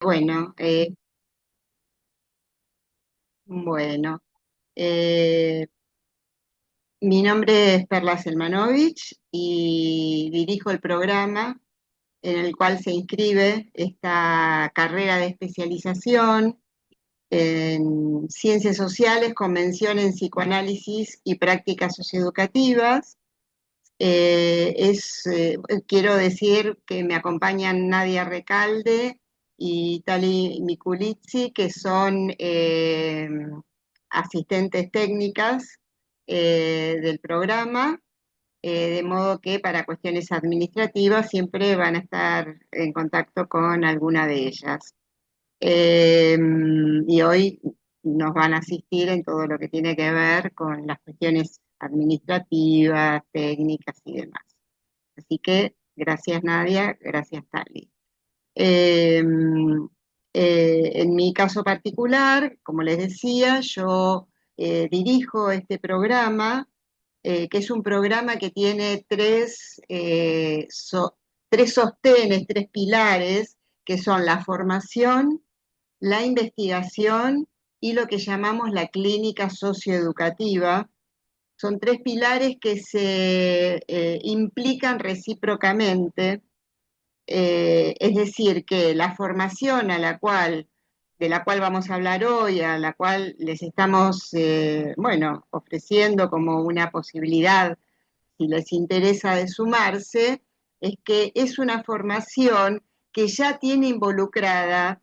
Bueno, bueno. eh, Mi nombre es Perla Selmanovich y dirijo el programa en el cual se inscribe esta carrera de especialización en ciencias sociales con mención en psicoanálisis y prácticas socioeducativas. Quiero decir que me acompañan Nadia Recalde y Tali Miculizzi, que son asistentes técnicas del programa, de modo que para cuestiones administrativas siempre van a estar en contacto con alguna de ellas. Eh, y hoy nos van a asistir en todo lo que tiene que ver con las cuestiones administrativas, técnicas y demás. Así que gracias Nadia, gracias Tali. Eh, en mi caso particular, como les decía, yo dirijo este programa, que es un programa que tiene tres sostenes, tres pilares, que son la formación, la investigación y lo que llamamos la clínica socioeducativa. Son tres pilares que se implican recíprocamente, es decir, que la formación de la cual vamos a hablar hoy, a la cual les estamos, bueno, ofreciendo como una posibilidad, si les interesa, de sumarse, es que es una formación que ya tiene involucrada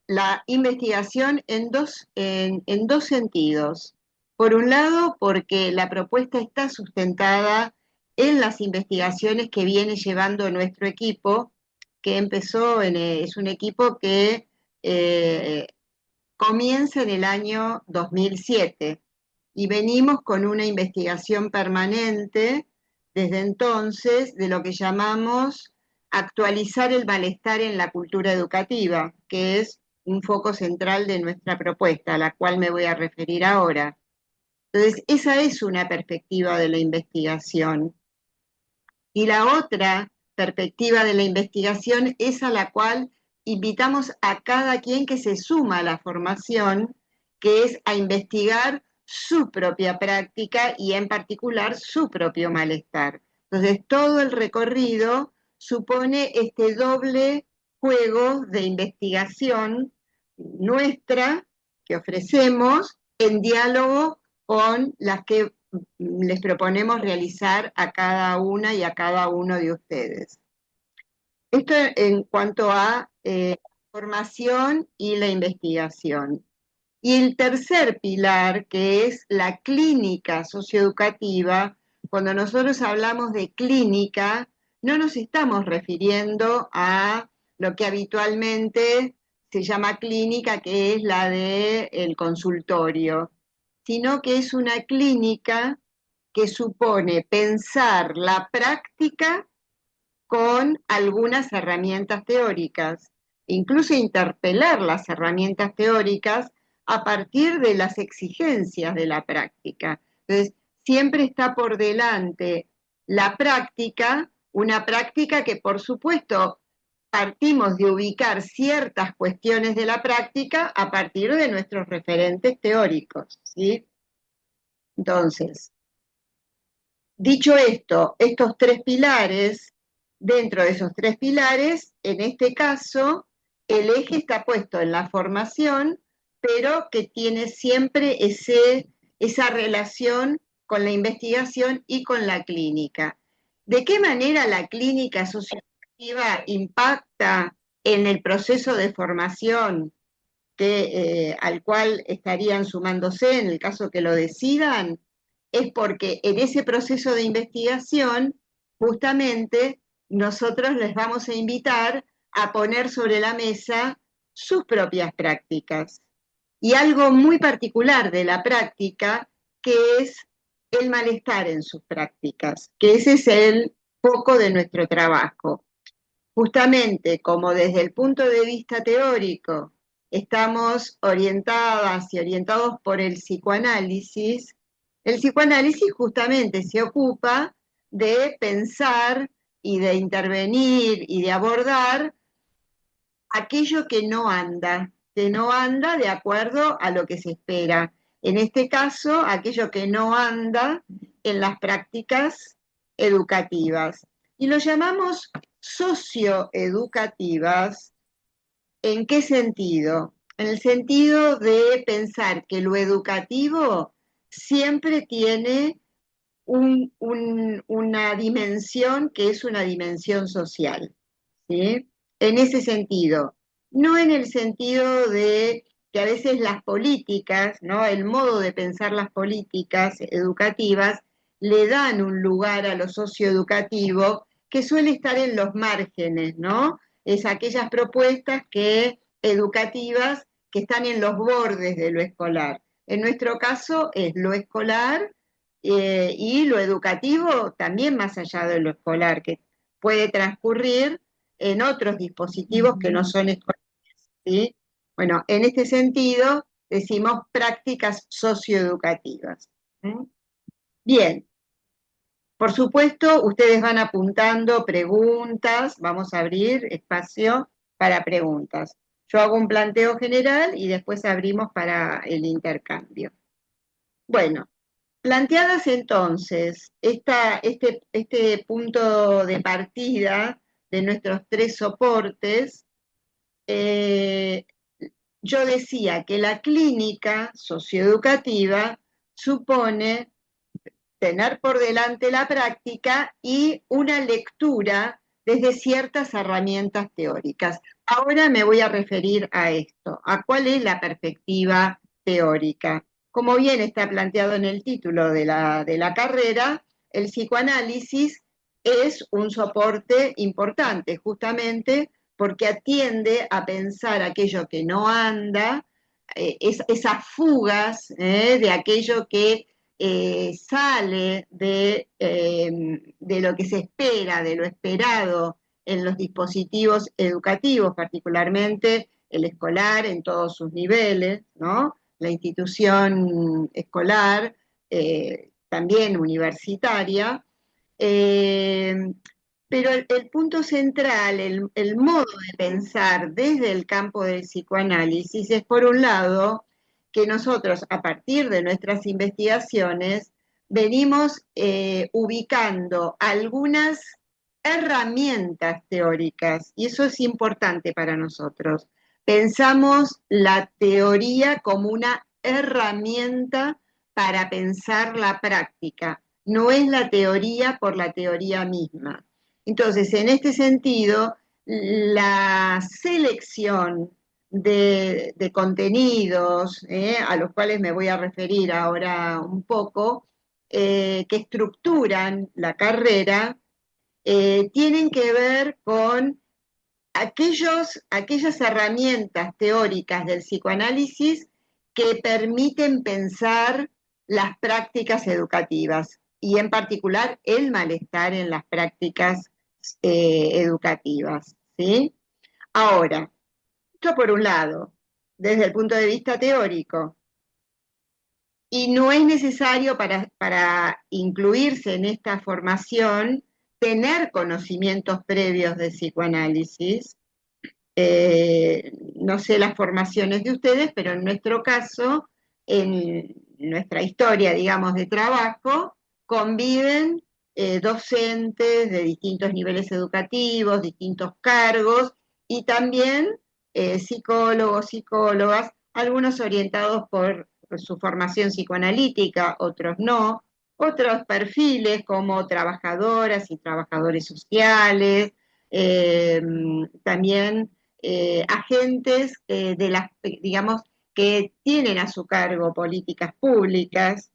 la investigación en dos sentidos. Por un lado, porque la propuesta está sustentada en las investigaciones que viene llevando nuestro equipo, que es un equipo que eh, comienza en el año 2007 y venimos con una investigación permanente desde entonces de lo que llamamos actualizar el malestar en la cultura educativa, que es un foco central de nuestra propuesta, a la cual me voy a referir ahora. Entonces, esa es una perspectiva de la investigación. Y la otra perspectiva de la investigación es a la cual invitamos a cada quien que se suma a la formación, que es a investigar su propia práctica y en particular su propio malestar. Entonces, todo el recorrido supone este doble juego de investigación nuestra que ofrecemos en diálogo con las que les proponemos realizar a cada una y a cada uno de ustedes. Esto en cuanto a formación y la investigación. Y el tercer pilar, que es la clínica socioeducativa, cuando nosotros hablamos de clínica, no nos estamos refiriendo a lo que habitualmente se llama clínica, que es la del consultorio, sino que es una clínica que supone pensar la práctica con algunas herramientas teóricas, incluso interpelar las herramientas teóricas a partir de las exigencias de la práctica. Entonces, siempre está por delante la práctica, una práctica que por supuesto partimos de ubicar ciertas cuestiones de la práctica a partir de nuestros referentes teóricos, ¿sí? Entonces, dicho esto, estos tres pilares, dentro de esos tres pilares, en este caso, el eje está puesto en la formación, pero que tiene siempre esa relación con la investigación y con la clínica. ¿De qué manera la clínica socioactiva impacta en el proceso de formación al cual estarían sumándose en el caso que lo decidan? Es porque en ese proceso de investigación, justamente, nosotros les vamos a invitar a poner sobre la mesa sus propias prácticas. Y algo muy particular de la práctica, que es el malestar en sus prácticas, que ese es el foco de nuestro trabajo. Justamente como desde el punto de vista teórico estamos orientadas y orientados por el psicoanálisis justamente se ocupa de pensar y de intervenir y de abordar aquello que no anda de acuerdo a lo que se espera. En este caso, aquello que no anda en las prácticas educativas. Y lo llamamos socioeducativas. ¿En qué sentido? En el sentido de pensar que lo educativo siempre tiene una dimensión que es una dimensión social, ¿sí? En ese sentido, no en el sentido de que a veces las políticas, ¿no? El modo de pensar las políticas educativas le dan un lugar a lo socioeducativo que suele estar en los márgenes, ¿no? Es aquellas propuestas educativas que están en los bordes de lo escolar. En nuestro caso es lo escolar y lo educativo también más allá de lo escolar, que puede transcurrir en otros dispositivos que no son escolares, ¿sí? Bueno, en este sentido decimos prácticas socioeducativas. ¿Eh? Bien, por supuesto, ustedes van apuntando preguntas, vamos a abrir espacio para preguntas. Yo hago un planteo general y después abrimos para el intercambio. Bueno, planteadas entonces este punto de partida de nuestros tres soportes, eh, yo decía que la clínica socioeducativa supone tener por delante la práctica y una lectura desde ciertas herramientas teóricas. Ahora me voy a referir a esto, a cuál es la perspectiva teórica. Como bien está planteado en el título de la carrera, el psicoanálisis es un soporte importante justamente porque atiende a pensar aquello que no anda, esas fugas de aquello que sale de lo que se espera, de lo esperado en los dispositivos educativos, particularmente el escolar en todos sus niveles, ¿no? La institución escolar, también universitaria, eh, pero el punto central, el modo de pensar desde el campo del psicoanálisis es, por un lado, que nosotros, a partir de nuestras investigaciones, venimos ubicando algunas herramientas teóricas, y eso es importante para nosotros. Pensamos la teoría como una herramienta para pensar la práctica, no es la teoría por la teoría misma. Entonces, en este sentido, la selección de contenidos, a los cuales me voy a referir ahora un poco, que estructuran la carrera, tienen que ver con aquellas herramientas teóricas del psicoanálisis que permiten pensar las prácticas educativas y en particular el malestar en las prácticas educativas, ¿sí? Ahora, esto por un lado, desde el punto de vista teórico, y no es necesario para incluirse en esta formación tener conocimientos previos de psicoanálisis. No sé las formaciones de ustedes, pero en nuestro caso, en nuestra historia, digamos, de trabajo, conviven docentes de distintos niveles educativos, distintos cargos, y también psicólogos, psicólogas, algunos orientados por su formación psicoanalítica, otros no, otros perfiles como trabajadoras y trabajadores sociales, eh, también agentes digamos, que tienen a su cargo políticas públicas,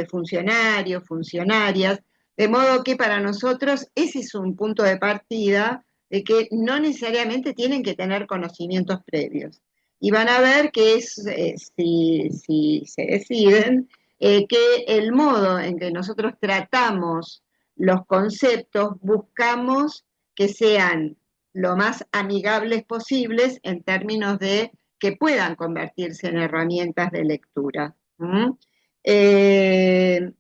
funcionarios, funcionarias, de modo que para nosotros ese es un punto de partida de que no necesariamente tienen que tener conocimientos previos. Y van a ver que si se deciden, que el modo en que nosotros tratamos los conceptos, buscamos que sean lo más amigables posibles en términos de que puedan convertirse en herramientas de lectura. ¿Mm? Eh,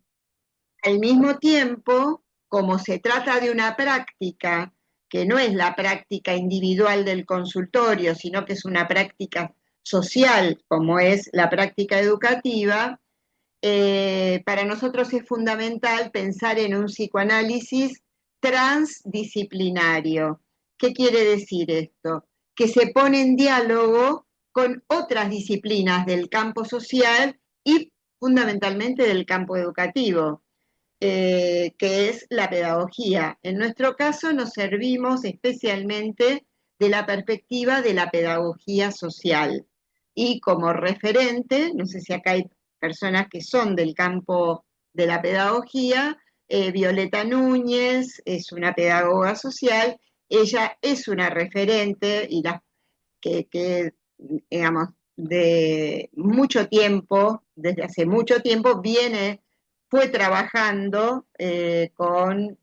Al mismo tiempo, como se trata de una práctica que no es la práctica individual del consultorio, sino que es una práctica social, como es la práctica educativa, para nosotros es fundamental pensar en un psicoanálisis transdisciplinario. ¿Qué quiere decir esto? Que se pone en diálogo con otras disciplinas del campo social y fundamentalmente del campo educativo, que es la pedagogía. En nuestro caso nos servimos especialmente de la perspectiva de la pedagogía social. Y como referente, no sé si acá hay personas que son del campo de la pedagogía, Violeta Núñez es una pedagoga social, ella es una referente y que digamos, de mucho tiempo, desde hace mucho tiempo, fue trabajando en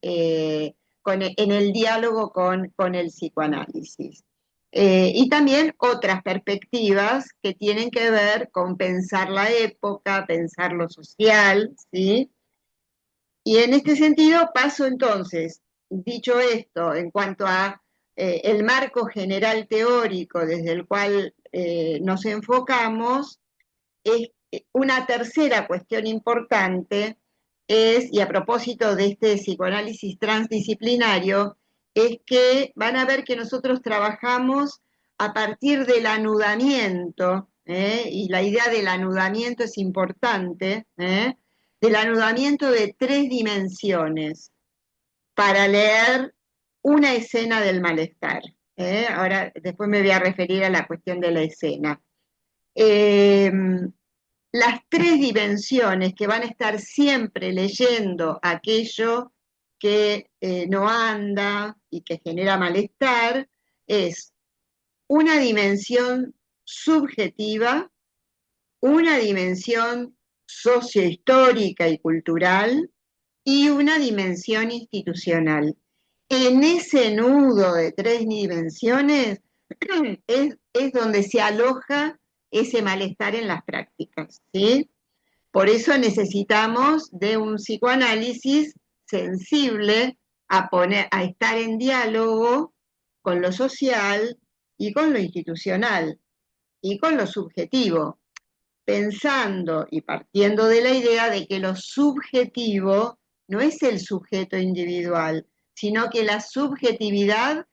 el diálogo con el psicoanálisis. Y también otras perspectivas que tienen que ver con pensar la época, pensar lo social, ¿sí? Y en este sentido paso entonces, dicho esto, en cuanto a el marco general teórico desde el cual nos enfocamos, es una tercera cuestión importante es, y a propósito de este psicoanálisis transdisciplinario, es que van a ver que nosotros trabajamos a partir del anudamiento, y la idea del anudamiento es importante, del anudamiento de tres dimensiones para leer una escena del malestar. Ahora, después me voy a referir a la cuestión de la escena. Eh, las tres dimensiones que van a estar siempre leyendo aquello que no anda y que genera malestar es una dimensión subjetiva, una dimensión sociohistórica y cultural y una dimensión institucional. En ese nudo de tres dimensiones es donde se aloja ese malestar en las prácticas, ¿sí? Por eso necesitamos de un psicoanálisis sensible a estar en diálogo con lo social y con lo institucional y con lo subjetivo, pensando y partiendo de la idea de que lo subjetivo no es el sujeto individual, sino que la subjetividad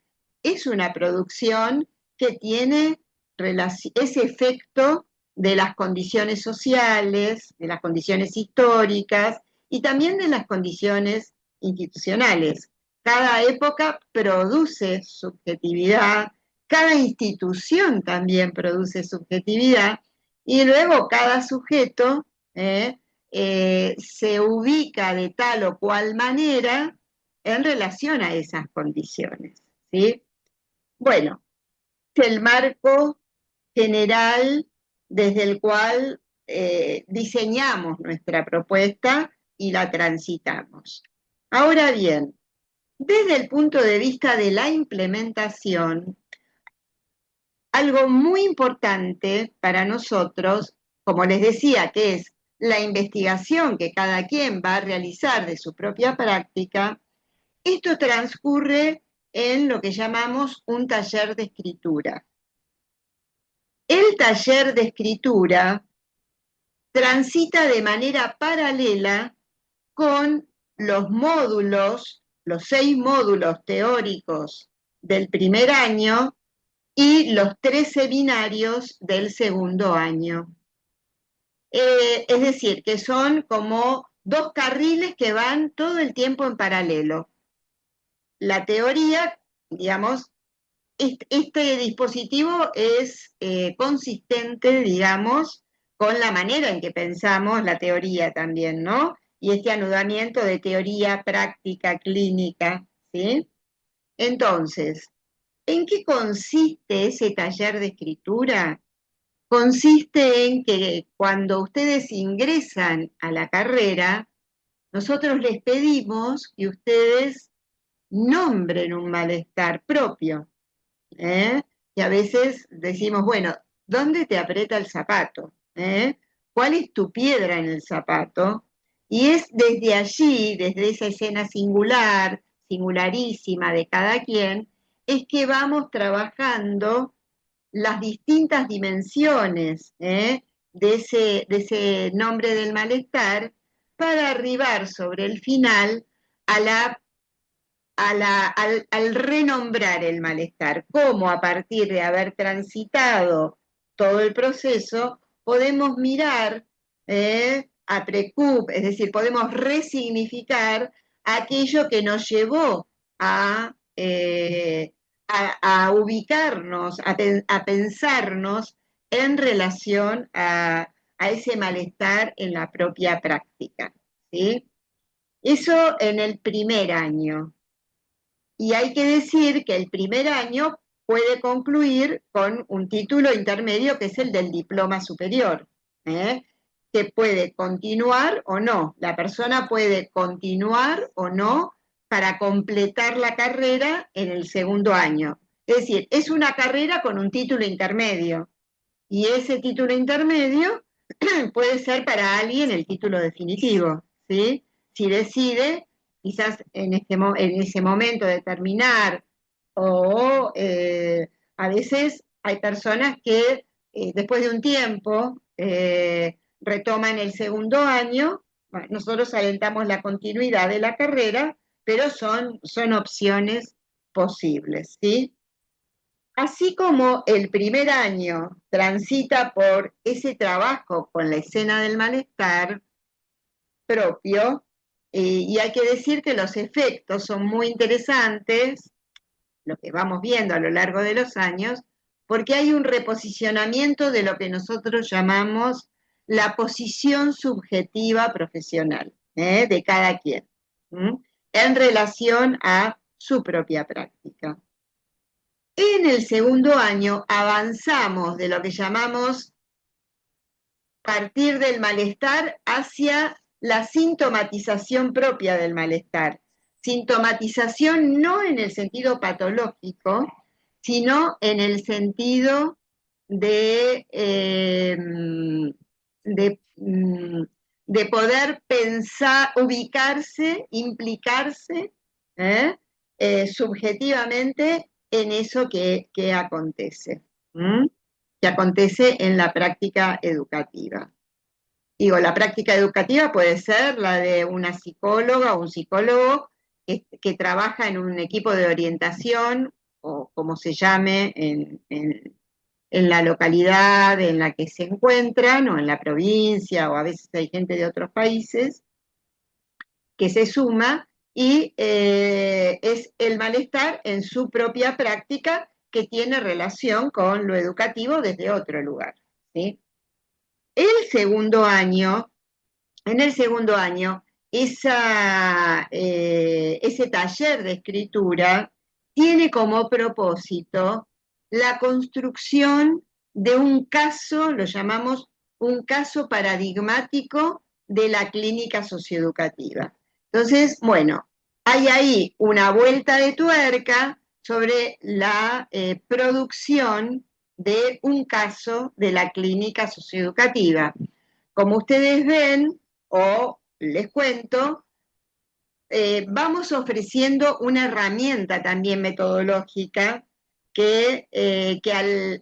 es una producción que tiene ese efecto de las condiciones sociales, de las condiciones históricas y también de las condiciones institucionales. Cada época produce subjetividad, cada institución también produce subjetividad, y luego cada sujeto se ubica de tal o cual manera en relación a esas condiciones, ¿sí? Bueno, es el marco general desde el cual diseñamos nuestra propuesta y la transitamos. Ahora bien, desde el punto de vista de la implementación, algo muy importante para nosotros, como les decía, que es la investigación que cada quien va a realizar de su propia práctica, esto transcurre en lo que llamamos un taller de escritura. El taller de escritura transita de manera paralela con los módulos, los 6 módulos teóricos del primer año y los 3 seminarios del segundo año. Es decir, que son como dos carriles que van todo el tiempo en paralelo. La teoría, digamos, este dispositivo es consistente, digamos, con la manera en que pensamos la teoría también, ¿no? Y este anudamiento de teoría, práctica, clínica, ¿sí? Entonces, ¿en qué consiste ese taller de escritura? Consiste en que cuando ustedes ingresan a la carrera, nosotros les pedimos que ustedes nombren un malestar propio, ¿eh? Y a veces decimos, bueno, ¿dónde te aprieta el zapato? ¿Cuál es tu piedra en el zapato? Y es desde allí, desde esa escena singular, singularísima de cada quien, es que vamos trabajando las distintas dimensiones de ese nombre del malestar para arribar sobre el final a al renombrar el malestar, cómo a partir de haber transitado todo el proceso podemos mirar a precup, es decir, podemos resignificar aquello que nos llevó a ubicarnos, a pensarnos en relación a ese malestar en la propia práctica. ¿Sí? Eso en el primer año. Y hay que decir que el primer año puede concluir con un título intermedio que es el del diploma superior, que puede continuar o no. La persona puede continuar o no para completar la carrera en el segundo año. Es decir, es una carrera con un título intermedio. Y ese título intermedio puede ser para alguien el título definitivo, ¿sí? Si decide, quizás en ese momento de terminar, o a veces hay personas que después de un tiempo retoman el segundo año. Bueno, nosotros alentamos la continuidad de la carrera, pero son opciones posibles, ¿sí? Así como el primer año transita por ese trabajo con la escena del malestar propio, y hay que decir que los efectos son muy interesantes, lo que vamos viendo a lo largo de los años, porque hay un reposicionamiento de lo que nosotros llamamos la posición subjetiva profesional, de cada quien, en relación a su propia práctica. En el segundo año avanzamos de lo que llamamos partir del malestar hacia la sintomatización propia del malestar. Sintomatización no en el sentido patológico, sino en el sentido de, de poder pensar, ubicarse, implicarse subjetivamente en eso que acontece, que acontece en la práctica educativa. Digo, la práctica educativa puede ser la de una psicóloga o un psicólogo que trabaja en un equipo de orientación, o como se llame en la localidad en la que se encuentran, o en la provincia, o a veces hay gente de otros países que se suma, y es el malestar en su propia práctica que tiene relación con lo educativo desde otro lugar, ¿sí? El segundo año, en el segundo año, ese taller de escritura tiene como propósito la construcción de un caso, lo llamamos un caso paradigmático de la clínica socioeducativa. Entonces, bueno, hay ahí una vuelta de tuerca sobre la producción de un caso de la clínica socioeducativa. Como ustedes ven, o les cuento, vamos ofreciendo una herramienta también metodológica que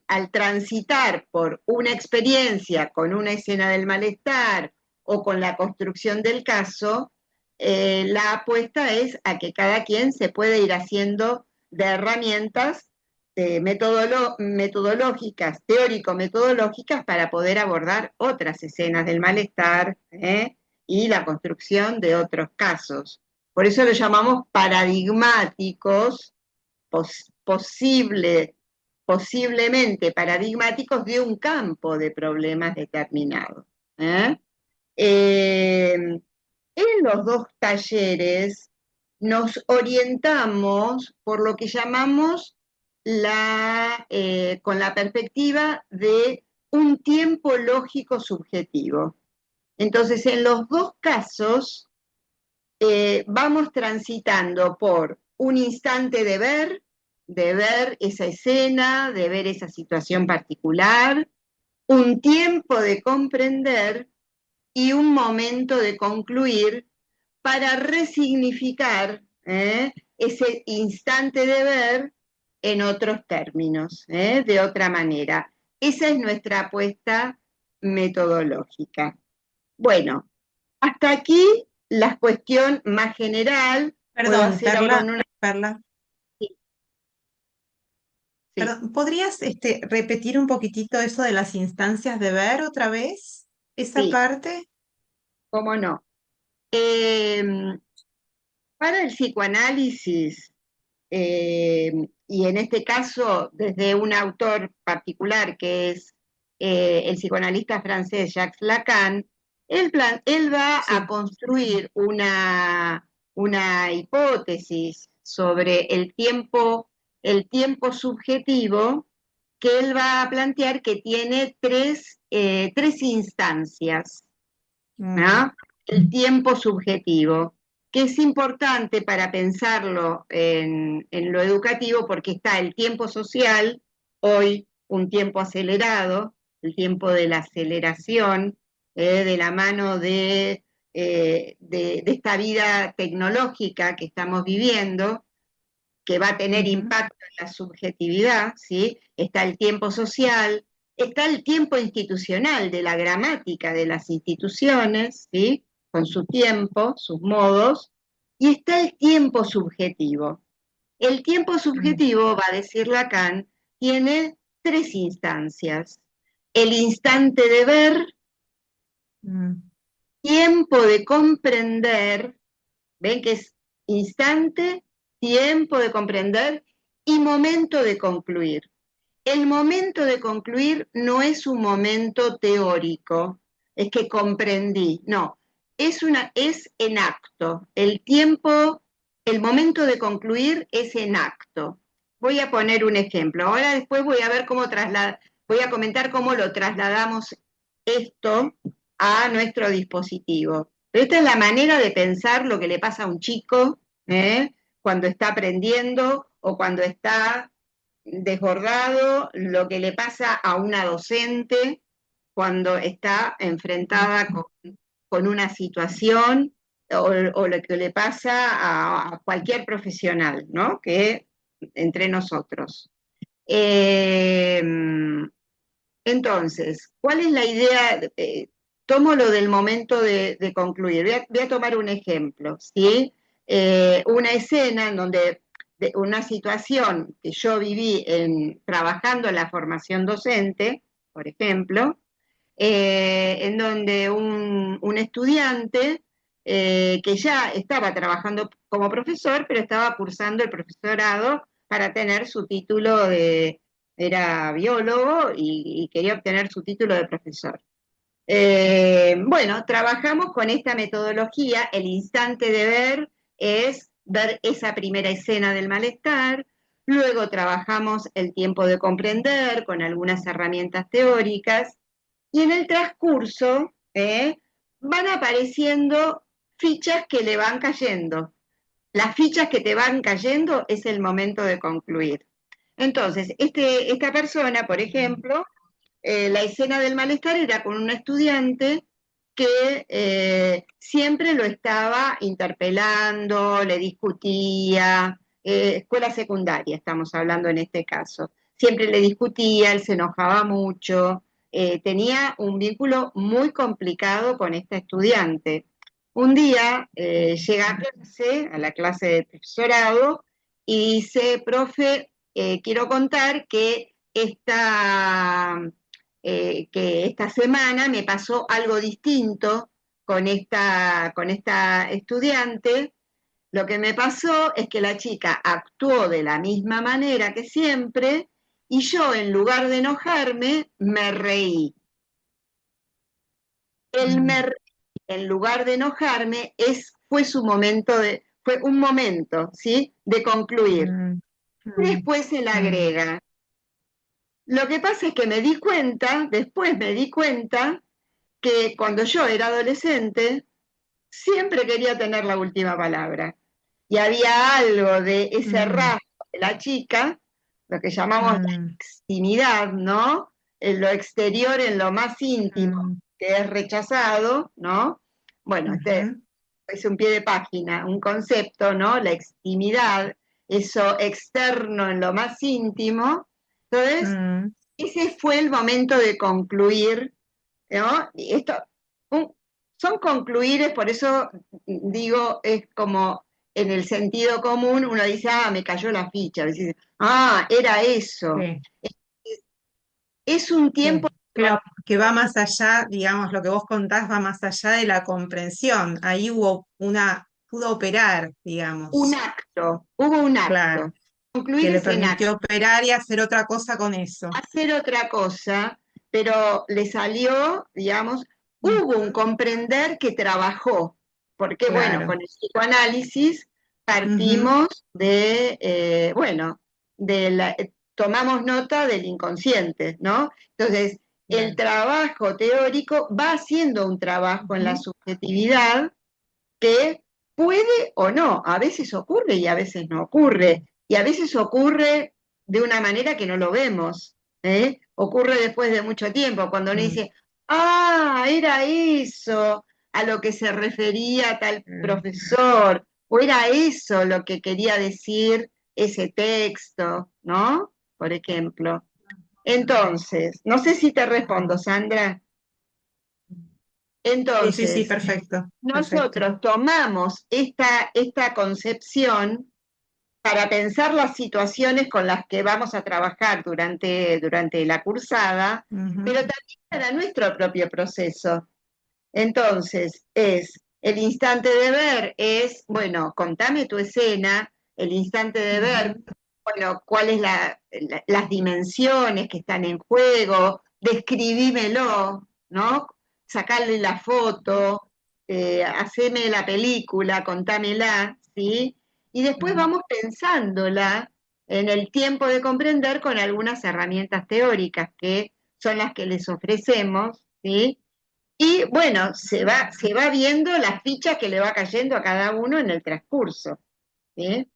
al transitar por una experiencia con una escena del malestar o con la construcción del caso, la apuesta es a que cada quien se puede ir haciendo de herramientas metodológicas, teórico-metodológicas, para poder abordar otras escenas del malestar y la construcción de otros casos. Por eso lo llamamos paradigmáticos, posiblemente paradigmáticos de un campo de problemas determinados. ¿eh? En los dos talleres nos orientamos por lo que llamamos con la perspectiva de un tiempo lógico subjetivo. Entonces, en los dos casos, vamos transitando por un instante de ver esa escena, de ver esa situación particular, un tiempo de comprender y un momento de concluir para resignificar ese instante de ver en otros términos, de otra manera. Esa es nuestra apuesta metodológica. Bueno, hasta aquí la cuestión más general. Puedo Perdón, hacer ahora Perla, Sí, sí, perdón, ¿podrías repetir un poquitito eso de las instancias de ver otra vez? Esa sí, parte. cómo no. Eh, para el psicoanálisis, y en este caso desde un autor particular que es el psicoanalista francés Jacques Lacan, él va a Sí. construir una hipótesis sobre el tiempo subjetivo que él va a plantear que tiene tres instancias, Mm, ¿no? El tiempo subjetivo, que es importante para pensarlo en lo educativo porque está el tiempo social, hoy un tiempo acelerado, el tiempo de la aceleración, de la mano de esta vida tecnológica que estamos viviendo, que va a tener ujú, impacto en la subjetividad, ¿sí? Está el tiempo social, está el tiempo institucional de la gramática de las instituciones, ¿sí? Con su tiempo, sus modos, y está el tiempo subjetivo. El tiempo mm, subjetivo, va a decir Lacan, tiene tres instancias. El instante de ver, mm, tiempo de comprender, ven que es instante, tiempo de comprender y momento de concluir. El momento de concluir no es un momento teórico, es que comprendí, no, es en acto. El tiempo, el momento de concluir es en acto. Voy a poner un ejemplo. Ahora después voy a ver voy a comentar cómo lo trasladamos esto a nuestro dispositivo. Pero esta es la manera de pensar lo que le pasa a un chico, cuando está aprendiendo o cuando está desbordado, lo que le pasa a una docente cuando está enfrentada con una situación o lo que le pasa a cualquier profesional, ¿no? Que entre nosotros. Eh, entonces, ¿cuál es la idea? Tomo lo del momento de concluir. Voy a tomar un ejemplo, ¿sí? Una escena en donde, una situación que yo viví trabajando en la formación docente, por ejemplo, en donde un estudiante que ya estaba trabajando como profesor, pero estaba cursando el profesorado para tener su título era biólogo y quería obtener su título de profesor. Bueno, trabajamos con esta metodología, el instante de ver es ver esa primera escena del malestar, luego trabajamos el tiempo de comprender con algunas herramientas teóricas, y en el transcurso van apareciendo fichas que le van cayendo. Las fichas que te van cayendo es el momento de concluir. Entonces, esta persona, por ejemplo, la escena del malestar era con un estudiante que siempre lo estaba interpelando, le discutía, escuela secundaria estamos hablando en este caso, siempre le discutía, él se enojaba mucho, tenía un vínculo muy complicado con esta estudiante. Un día llega a la clase de profesorado, y dice, profe, quiero contar que esta semana me pasó algo distinto con esta estudiante. Lo que me pasó es que la chica actuó de la misma manera que siempre y yo, en lugar de enojarme, me reí. El me mm, reí, en lugar de enojarme, fue un momento, ¿sí? De concluir. mm, mm, Después se le mm, agrega. Lo que pasa es que después me di cuenta que cuando yo era adolescente, siempre quería tener la última palabra. Y había algo de ese mm, rasgo de la chica, lo que llamamos la mm, extimidad, ¿no? En lo exterior, en lo más íntimo, mm, que es rechazado, ¿no? Bueno, ujú. es un pie de página, un concepto, ¿no? La extimidad, eso externo en lo más íntimo. Entonces, Mm, ese fue el momento de concluir, ¿no? Y esto, un- son concluires, por eso digo, es como en el sentido común, uno dice, ah, me cayó la ficha, dice, ah, era eso. sí, Es un tiempo, sí. Que va más allá, digamos, lo que vos contás va más allá de la comprensión. Ahí pudo operar, un digamos, acto, hubo un claro, acto. Concluir que le es en acto. permitió operar y hacer otra cosa con eso. Hacer otra cosa, pero le salió, digamos, Mm, hubo un comprender que trabajó, porque bueno, claro. con el psicoanálisis Ujú, partimos bueno, tomamos nota del inconsciente, ¿no? Entonces, el claro. trabajo teórico va haciendo un trabajo en la Ujú, subjetividad que puede o no, a veces ocurre y a veces no ocurre, y a veces ocurre de una manera que no lo vemos, ¿eh? Ocurre después de mucho tiempo, cuando uno mm, dice, ah, era eso a lo que se refería tal mm. profesor, o era eso lo que quería decir ese texto, ¿no? Por ejemplo. Entonces, no sé si te respondo, Sandra. Sí, sí, sí, Entonces, perfecto, perfecto. nosotros tomamos esta concepción para pensar las situaciones con las que vamos a trabajar durante la cursada, pero Ujú, también para nuestro propio proceso. Entonces, el instante de ver es, bueno, contame tu escena, el instante de ver, ujú, bueno, cuáles las dimensiones que están en juego, describímelo, ¿no? Sacarle la foto, haceme la película, contámela, ¿sí? Y después mm, vamos pensándola en el tiempo de comprender con algunas herramientas teóricas que son las que les ofrecemos, ¿sí? Y bueno, se va viendo la ficha que le va cayendo a cada uno en el transcurso, ¿sí?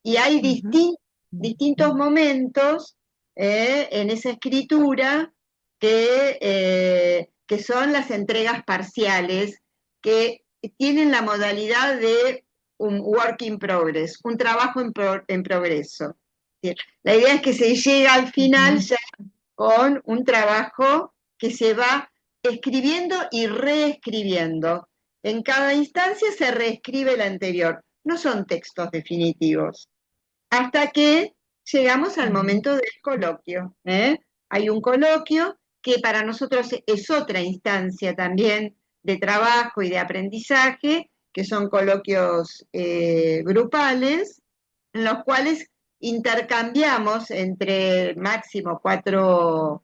Y hay ujú, distintos momentos en esa escritura que son las entregas parciales, que tienen la modalidad de un work in progress, un trabajo en progreso. ¿Sí? La idea es que se llega al final ujú, ya con un trabajo que se va escribiendo y reescribiendo. En cada instancia se reescribe la anterior. No son textos definitivos. Hasta que llegamos al ujú, momento del coloquio. ¿Eh? Hay un coloquio que para nosotros es otra instancia también de trabajo y de aprendizaje, que son coloquios grupales, en los cuales intercambiamos entre máximo cuatro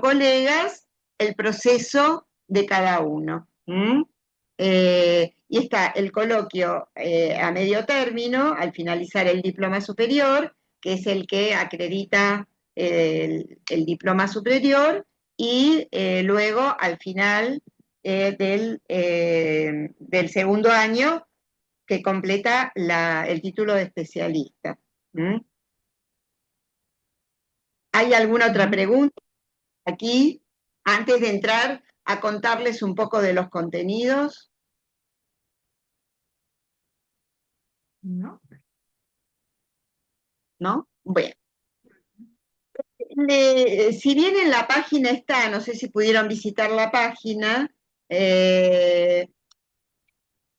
colegas el proceso de cada uno. ¿Mm? Y está el coloquio a medio término, al finalizar el diploma superior, que es el que acredita el diploma superior, y luego al final del segundo año, que completa el título de especialista. ¿Mm? ¿Hay alguna otra ujú. pregunta aquí antes de entrar a contarles un poco de los contenidos? ¿No? ¿No? Bueno. Si bien en la página está, no sé si pudieron visitar la página, eh,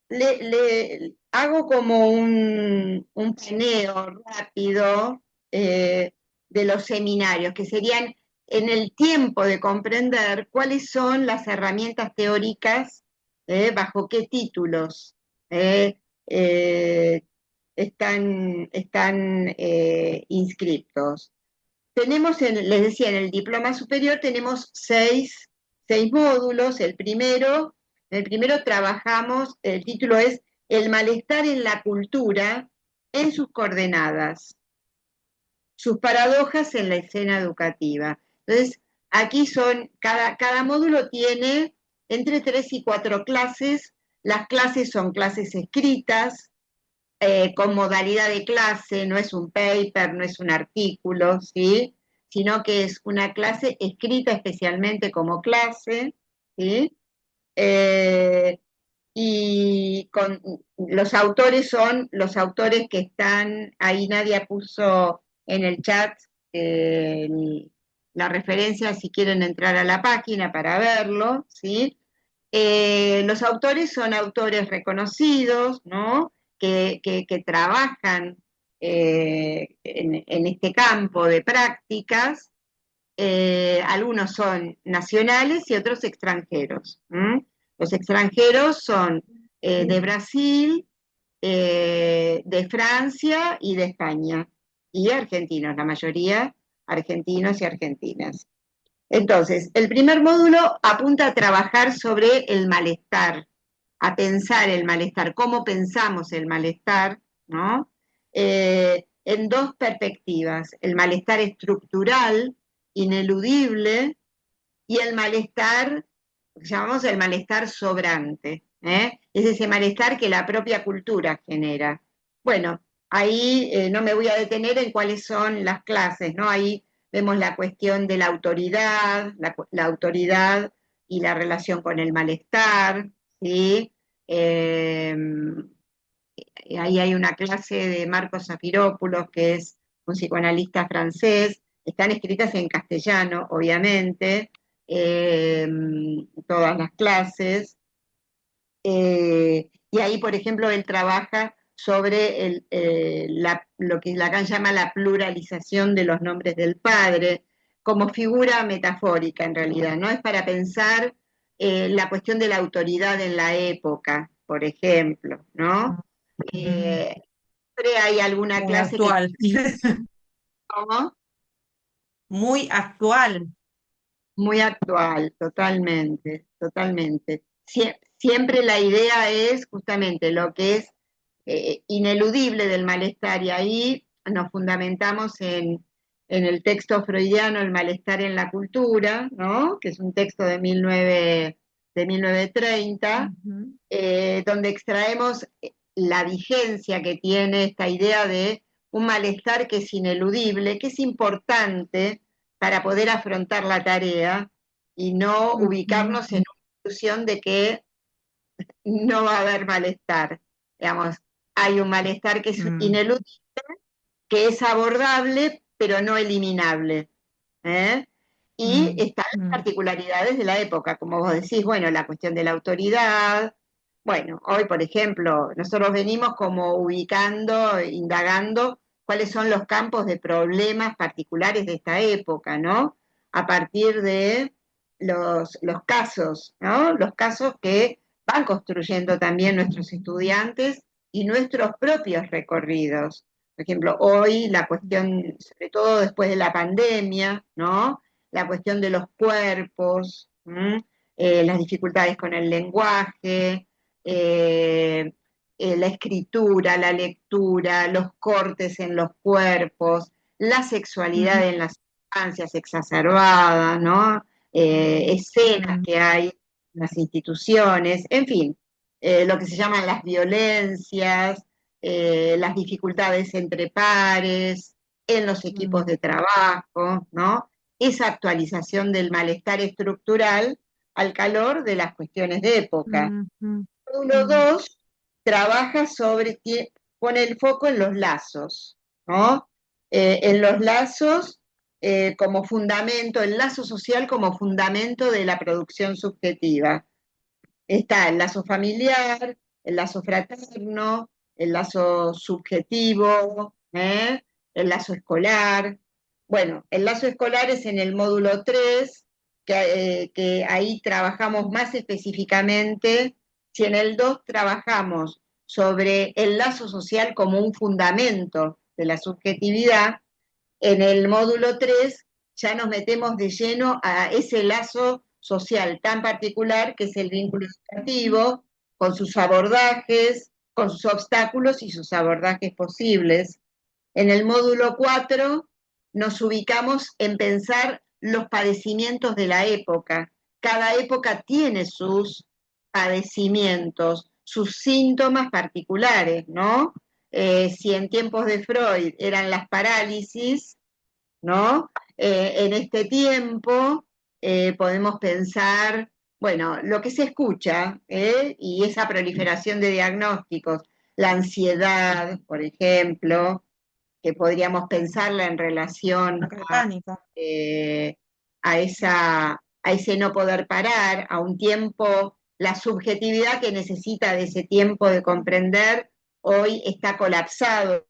le hago como un paneo rápido de los seminarios, que serían en el tiempo de comprender cuáles son las herramientas teóricas, bajo qué títulos eh, eh, están inscriptos. Tenemos, les decía, en el diploma superior tenemos seis módulos. El primero trabajamos, el título es El malestar en la cultura en sus coordenadas, sus paradojas en la escena educativa. Entonces, aquí cada módulo tiene entre 3 y 4 clases. Las clases son clases escritas, con modalidad de clase, no es un paper, no es un artículo, ¿sí? Sino que es una clase escrita especialmente como clase, ¿sí? Eh, y los autores son los autores que están, ahí Nadia puso en el chat la referencia si quieren entrar a la página para verlo, ¿sí? Los autores son autores reconocidos, ¿no? Que trabajan en este campo de prácticas. Algunos son nacionales y otros extranjeros. ¿M? Los extranjeros son de Brasil, de Francia y de España, y argentinos, la mayoría argentinos y argentinas. Entonces, el primer módulo apunta a trabajar sobre el malestar, a pensar el malestar, cómo pensamos el malestar, ¿no? En dos perspectivas, el malestar estructural, ineludible, y el malestar, que llamamos el malestar sobrante, ¿eh? Es ese malestar que la propia cultura genera. Bueno, ahí no me voy a detener en cuáles son las clases, ¿no? Ahí vemos la cuestión de la autoridad, la autoridad y la relación con el malestar, ¿sí? Eh, Ahí hay una clase de Marcos Zafiropoulos, que es un psicoanalista francés, están escritas en castellano, obviamente, eh, todas las clases, y ahí, por ejemplo, él trabaja sobre lo que Lacan llama la pluralización de los nombres del padre, como figura metafórica en realidad, ¿no? Es para pensar la cuestión de la autoridad en la época, por ejemplo, ¿no? Siempre hay alguna Muy clase que... actual. ¿Cómo? Muy actual. Muy actual, totalmente, totalmente. Siempre la idea es justamente lo que es ineludible del malestar y ahí nos fundamentamos en el texto freudiano El malestar en la cultura, ¿no? Que es un texto de 1930, Ujú, donde extraemos la vigencia que tiene esta idea de un malestar que es ineludible, que es importante para poder afrontar la tarea y no ujú, ubicarnos en una ilusión de que no va a haber malestar. Digamos, hay un malestar que es mm, ineludible, que es abordable, pero no eliminable. ¿Eh? Y mm, están las mm, particularidades de la época, como vos decís, bueno, la cuestión de la autoridad. Bueno, hoy, por ejemplo, nosotros venimos como ubicando, indagando cuáles son los campos de problemas particulares de esta época, ¿no? A partir de los casos, ¿no? Los casos que van construyendo también nuestros estudiantes y nuestros propios recorridos. Por ejemplo, hoy la cuestión, sobre todo después de la pandemia, ¿no? La cuestión de los cuerpos, las dificultades con el lenguaje, eh, la escritura, la lectura, los cortes en los cuerpos, la sexualidad en las infancias exacerbada, ¿no? Escenas mm, que hay en las instituciones, en fin, lo que se llaman las violencias, las dificultades entre pares, en los equipos mm, de trabajo, ¿no? Esa actualización del malestar estructural al calor de las cuestiones de época. mm, mm, Módulo mm, 2 trabaja sobre, pone el foco en los lazos, ¿no? En los lazos como fundamento, el lazo social como fundamento de la producción subjetiva. Está el lazo familiar, el lazo fraterno, el lazo subjetivo, el lazo escolar. Bueno, el lazo escolar es en el módulo 3 que ahí trabajamos más específicamente. Si en el 2 trabajamos sobre el lazo social como un fundamento de la subjetividad, en el módulo 3 ya nos metemos de lleno a ese lazo social tan particular que es el vínculo educativo, con sus abordajes, con sus obstáculos y sus abordajes posibles. En el módulo 4 nos ubicamos en pensar los padecimientos de la época. Cada época tiene sus padecimientos, sus síntomas particulares, ¿no? Si en tiempos de Freud eran las parálisis, ¿no? En este tiempo podemos pensar, bueno, lo que se escucha, y esa proliferación de diagnósticos, la ansiedad, por ejemplo, que podríamos pensarla en relación Ataque de pánico. eh, a ese no poder parar, a un tiempo, la subjetividad que necesita de ese tiempo de comprender, hoy está colapsado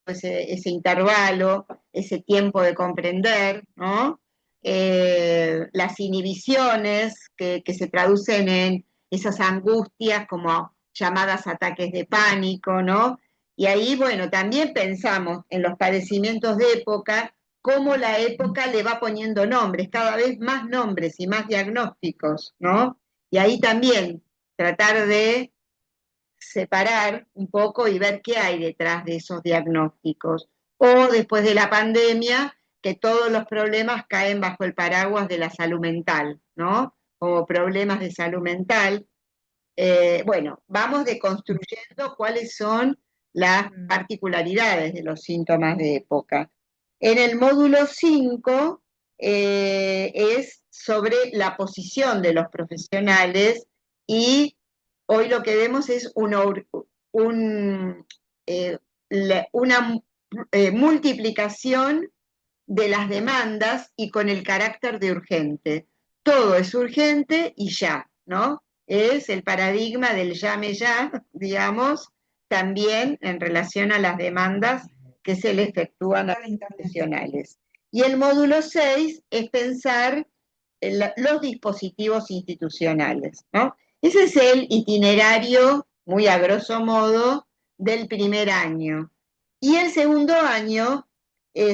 ese intervalo, ese tiempo de comprender, ¿no? Las inhibiciones que se traducen en esas angustias como llamadas ataques de pánico, ¿no? Y ahí, bueno, también pensamos en los padecimientos de época, cómo la época le va poniendo nombres, cada vez más nombres y más diagnósticos, ¿no? Y ahí también tratar de separar un poco y ver qué hay detrás de esos diagnósticos. O después de la pandemia, que todos los problemas caen bajo el paraguas de la salud mental, ¿no? Como problemas de salud mental. Bueno, vamos deconstruyendo cuáles son las Mm. particularidades de los síntomas de época. En el módulo 5 es sobre la posición de los profesionales y hoy lo que vemos es un, eh, una multiplicación de las demandas y con el carácter de urgente. Todo es urgente y ya, ¿no? Es el paradigma del llame ya, digamos, también en relación a las demandas que se le efectúan a Total los internet. profesionales. Y el módulo 6 es pensar los dispositivos institucionales, ¿no? Ese es el itinerario, muy a grosso modo, del primer año. Y el segundo año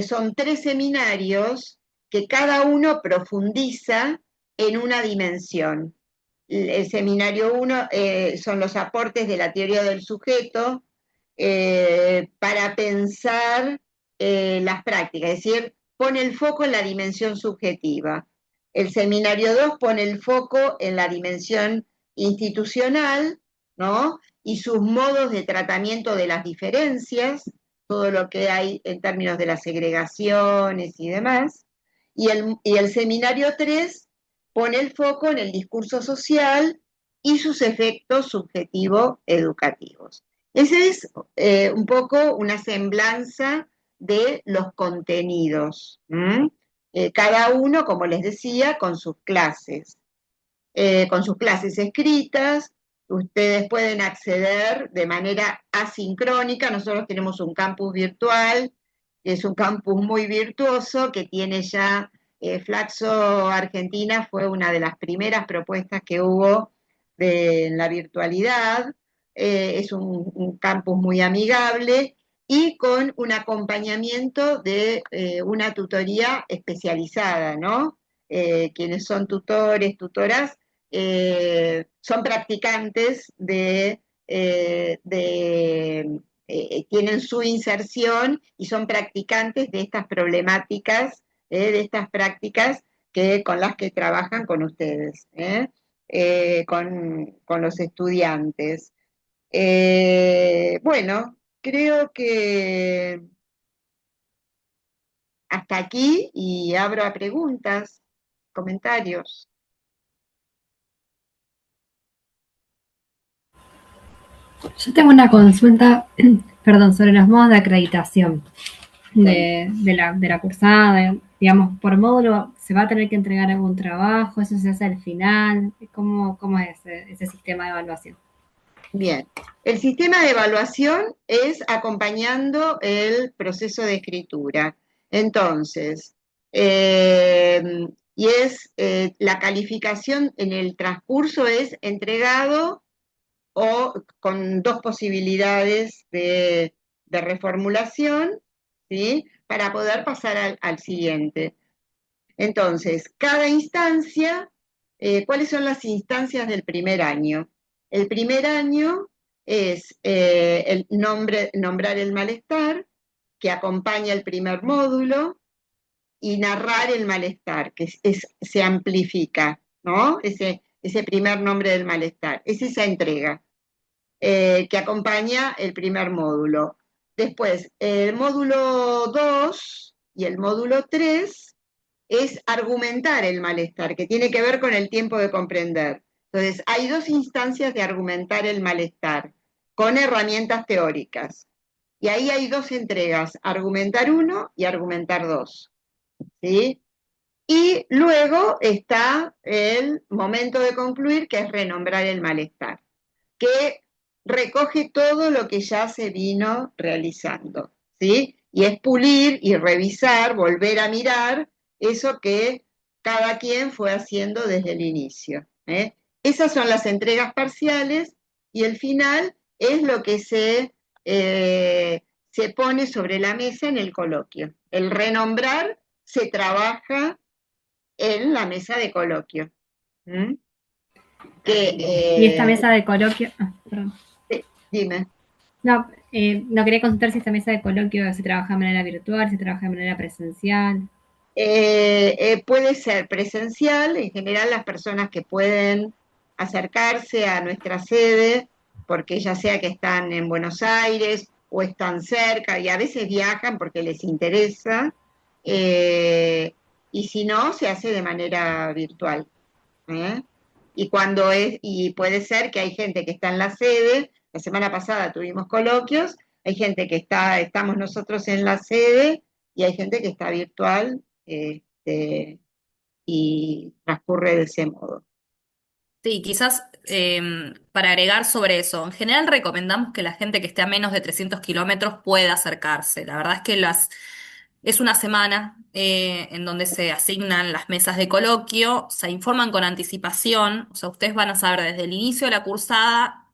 son 3 seminarios que cada uno profundiza en una dimensión. El seminario 1 son los aportes de la teoría del sujeto para pensar las prácticas, es decir, pone el foco en la dimensión subjetiva. El seminario 2 pone el foco en la dimensión institucional, ¿no? Y sus modos de tratamiento de las diferencias, todo lo que hay en términos de las segregaciones y demás. Y el seminario 3 pone el foco en el discurso social y sus efectos subjetivo-educativos. Ese es un poco una semblanza de los contenidos. Cada uno, como les decía, con sus clases escritas. Ustedes pueden acceder de manera asincrónica. Nosotros tenemos un campus virtual, que es un campus muy virtuoso, que tiene ya, Flaxo Argentina fue una de las primeras propuestas que hubo en la virtualidad. Es un campus muy amigable y con un acompañamiento de una tutoría especializada, ¿no? Quienes son tutores, tutoras, son practicantes tienen su inserción y son practicantes de estas problemáticas, de estas prácticas con las que trabajan con ustedes, con los estudiantes. Bueno, creo que hasta aquí y abro a preguntas, comentarios. Yo tengo una consulta, perdón, sobre los modos de acreditación Bueno, de la cursada. Digamos, por módulo, ¿se va a tener que entregar algún trabajo? ¿Eso se hace al final? ¿Cómo es ese sistema de evaluación? bien. El sistema de evaluación es acompañando el proceso de escritura. Entonces, eh, y es la calificación en el transcurso es entregado o con 2 posibilidades de reformulación, ¿sí? Para poder pasar al siguiente. Entonces, cada instancia, ¿cuáles son las instancias del primer año? El primer año es nombrar el malestar, que acompaña el primer módulo, y narrar el malestar, que se amplifica, ¿no? Ese primer nombre del malestar, es esa entrega que acompaña el primer módulo. Después, el módulo 2 y el módulo 3 es argumentar el malestar, que tiene que ver con el tiempo de comprender. Entonces, hay dos instancias de argumentar el malestar, con herramientas teóricas. Y ahí hay dos entregas, argumentar 1 y argumentar 2. ¿Sí? Y luego está el momento de concluir, que es renombrar el malestar, que recoge todo lo que ya se vino realizando, ¿sí? Y es pulir y revisar, volver a mirar eso que cada quien fue haciendo desde el inicio, ¿eh? Esas son las entregas parciales y el final es lo que se pone sobre la mesa en el coloquio. El renombrar se trabaja en la mesa de coloquio. ¿Mm? Que, Y esta mesa de coloquio, perdón. dime. No, no quería consultar si esta mesa de coloquio se trabaja de manera virtual, se trabaja de manera presencial. Puede ser presencial, en general las personas que pueden acercarse a nuestra sede, porque ya sea que están en Buenos Aires o están cerca y a veces viajan porque les interesa, eh, y si no, se hace de manera virtual. ¿Eh? Y puede ser que hay gente que está en la sede, la semana pasada tuvimos coloquios, hay gente que estamos nosotros en la sede y hay gente que está virtual, y transcurre de ese modo. Sí, quizás para agregar sobre eso, en general recomendamos que la gente que esté a menos de 300 kilómetros pueda acercarse. La verdad es que es una semana en donde se asignan las mesas de coloquio, se informan con anticipación, o sea, ustedes van a saber desde el inicio de la cursada,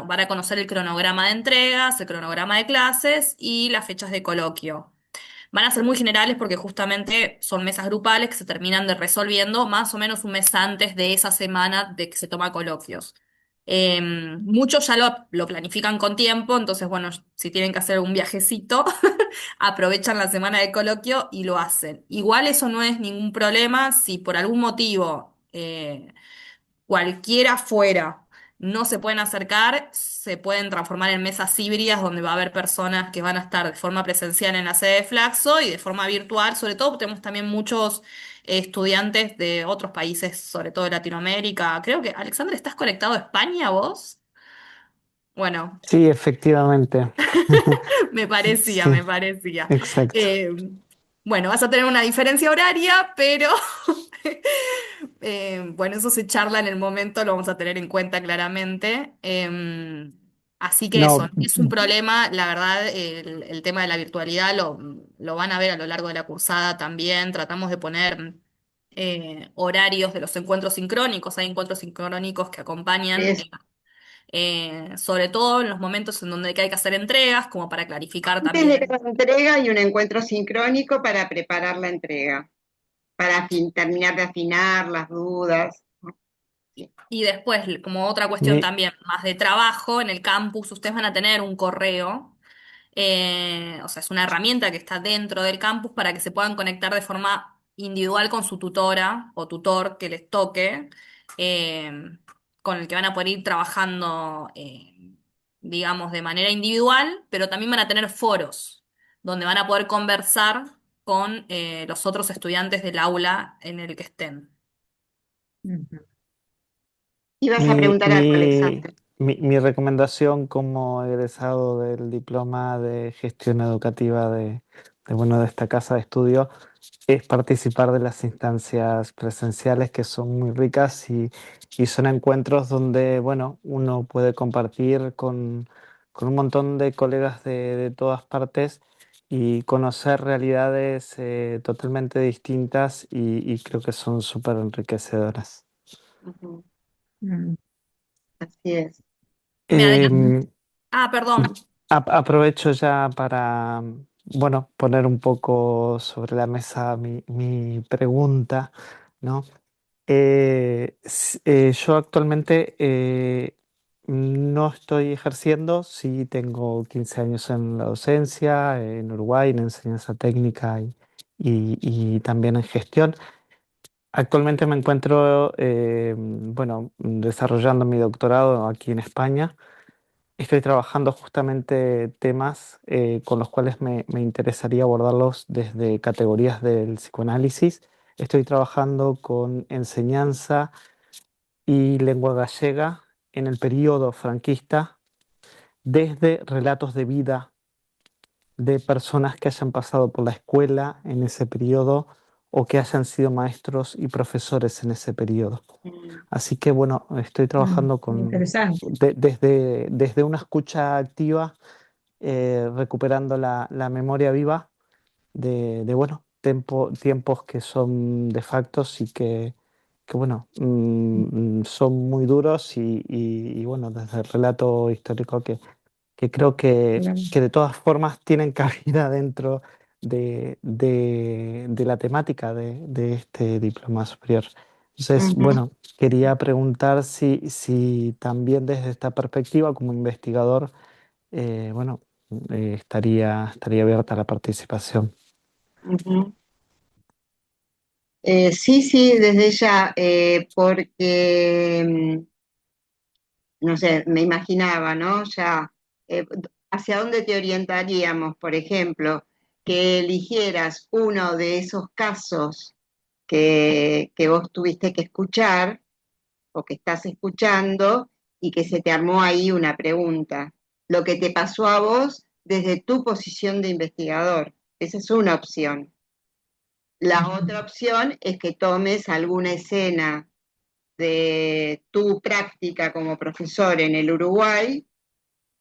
van a conocer el cronograma de entregas, el cronograma de clases y las fechas de coloquio. Van a ser muy generales porque justamente son mesas grupales que se terminan de resolviendo más o menos un mes antes de esa semana de que se toma coloquios. Muchos ya lo planifican con tiempo, entonces, bueno, si tienen que hacer un viajecito, aprovechan la semana de coloquio y lo hacen. Igual eso no es ningún problema si por algún motivo cualquiera fuera no se pueden acercar, se pueden transformar en mesas híbridas donde va a haber personas que van a estar de forma presencial en la sede de Flaxo y de forma virtual. Sobre todo tenemos también muchos estudiantes de otros países, sobre todo de Latinoamérica. Creo que, Alexander, ¿estás conectado a España vos? Bueno, Sí, efectivamente. me parecía, Sí, me parecía. exacto. Eh, bueno, vas a tener una diferencia horaria, pero bueno, eso se charla en el momento, lo vamos a tener en cuenta claramente. Así que eso, No, no es un problema, la verdad, el tema de la virtualidad lo van a ver a lo largo de la cursada también. Tratamos de poner horarios de los encuentros sincrónicos, hay encuentros sincrónicos que acompañan. Es Sobre todo en los momentos en donde hay que hacer entregas, como para clarificar antes de también. cada entrega y un encuentro sincrónico para preparar la entrega, para terminar de afinar las dudas. Y después, como otra cuestión mi- también, más de trabajo, en el campus ustedes van a tener un correo, o sea, es una herramienta que está dentro del campus para que se puedan conectar de forma individual con su tutora o tutor que les toque, eh, con el que van a poder ir trabajando, digamos, de manera individual, pero también van a tener foros donde van a poder conversar con los otros estudiantes del aula en el que estén. Ujú. Ibas a Mi, preguntar algo, mi, Alexander. mi recomendación como egresado del diploma de gestión educativa bueno, de esta casa de estudio es participar de las instancias presenciales que son muy ricas y son encuentros donde, bueno, uno puede compartir con un montón de colegas de todas partes y conocer realidades totalmente distintas y creo que son súper enriquecedoras. Ujú, Mm. así es. Me adelanto. Em, Ah, perdón. Aprovecho ya para, bueno, poner un poco sobre la mesa mi pregunta, ¿no? Yo actualmente no estoy ejerciendo, sí tengo 15 años en la docencia, en Uruguay, en enseñanza técnica y también en gestión. Actualmente me encuentro, bueno, desarrollando mi doctorado aquí en España. Estoy trabajando justamente temas con los cuales me interesaría abordarlos desde categorías del psicoanálisis, estoy trabajando con enseñanza y lengua gallega en el periodo franquista desde relatos de vida de personas que hayan pasado por la escuela en ese periodo o que hayan sido maestros y profesores en ese periodo. Mm. Así que bueno, estoy trabajando Interesante. desde una escucha activa, recuperando la memoria viva bueno, tiempos que son de factos y que bueno, son muy duros y bueno, desde el relato histórico que creo Claro. que de todas formas tienen cabida dentro de la temática de este diploma superior. Entonces, Ujú. bueno, quería preguntar si también desde esta perspectiva, como investigador, bueno, estaría abierta a la participación. Ujú. Sí, sí, desde ya, porque, no sé, me imaginaba, ¿no? Ya, ¿hacia dónde te orientaríamos, por ejemplo, que eligieras uno de esos casos que vos tuviste que escuchar o que estás escuchando y que se te armó ahí una pregunta? Lo que te pasó a vos desde tu posición de investigador. Esa es una opción. La otra opción es que tomes alguna escena de tu práctica como profesor en el Uruguay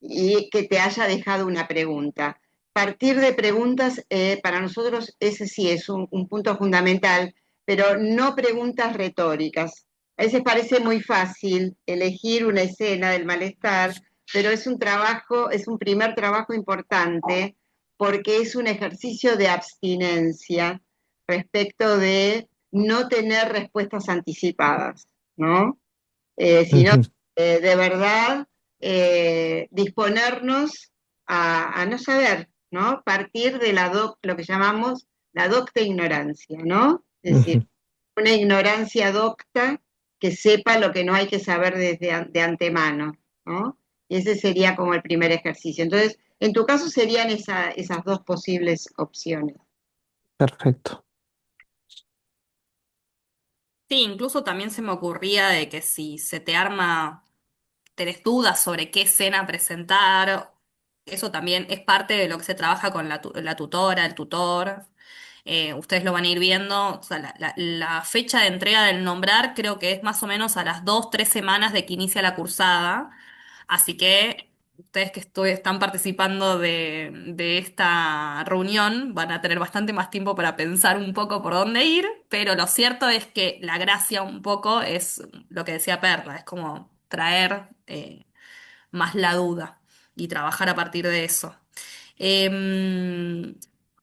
y que te haya dejado una pregunta. Partir de preguntas, para nosotros ese sí es un punto fundamental, pero no preguntas retóricas. A veces parece muy fácil elegir una escena del malestar, pero es un trabajo, es un primer trabajo importante porque es un ejercicio de abstinencia respecto de no tener respuestas anticipadas, ¿no? Sino Ujú, de verdad disponernos a no saber, ¿no? Partir de lo que llamamos la docta ignorancia, ¿no? Es decir, ujú. una ignorancia docta que sepa lo que no hay que saber de antemano, ¿no? Y ese sería como el primer ejercicio. Entonces, en tu caso serían esas dos posibles opciones. Perfecto. Sí, incluso también se me ocurría de que si se te arma, tenés dudas sobre qué escena presentar, eso también es parte de lo que se trabaja con la tutora, el tutor. Ustedes lo van a ir viendo. O sea, la fecha de entrega del nombrar creo que es más o menos a las 2, 3 semanas de que inicia la cursada. Así que ustedes que están participando de esta reunión van a tener bastante más tiempo para pensar un poco por dónde ir, pero lo cierto es que la gracia un poco es lo que decía Perla, es como traer más la duda y trabajar a partir de eso. Em,